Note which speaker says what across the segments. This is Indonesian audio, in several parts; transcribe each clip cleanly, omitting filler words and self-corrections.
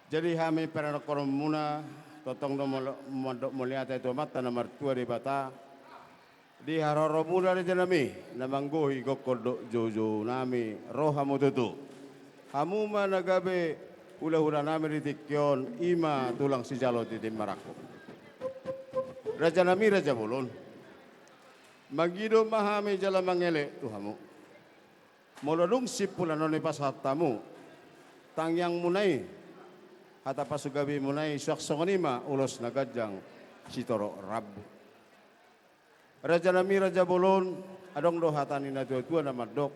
Speaker 1: Jadi kami pernah korom muna totong do melihat itu mata nomor tua di bata di haroro muna di janami namanggohi gokodo jojo nami roh hamu tutu hamu managabe hula-hula nami di tikyon ima tulang si jalo di timaraku raja nami raja bulun magido mahami jala mangele tuhamu molodung sipulan noni pasatamu tangyang munai hata pasugabi munai suak songonima ulos nagajang sitoro rabu. Raja nami raja bolon adong do hatani na tua nama dok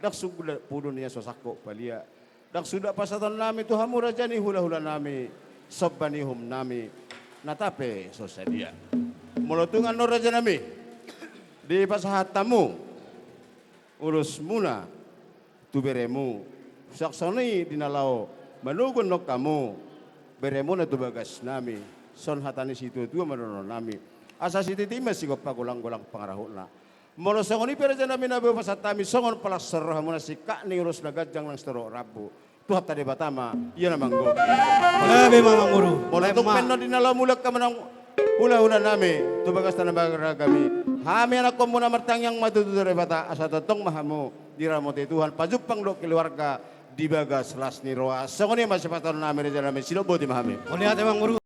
Speaker 1: dak sudah pudun niya sosako palia dak sudah pasatan nami tuhamu raja ni hula-hula nami sobbanihum nami natape sosadia. Molotungan no raja nami di pasahatamu ulus muna tuberemu suak soni dinalao manugon no kamu beremu na tubagas nami son hatani situ tua manono nami asa siti tima sigop pagulang-gulang pangaraho na molo songoni peraja nami nabe pasatami songon palas serah muna si kak ni urus nagajang lang stero rabu tuhat tadi batama iya namang go
Speaker 2: Memang guru.
Speaker 1: molo tuk penno dinala mulak ka manang hula-hula nami tubagas tanah kami hami anak komuna martang yang matutu dari bata asa totong mahamu diramoti Tuhan pajupang do keluarga di bagas las ni roa songoni masih patron nami reja nami silo boti mahami
Speaker 2: Melihat memang guru.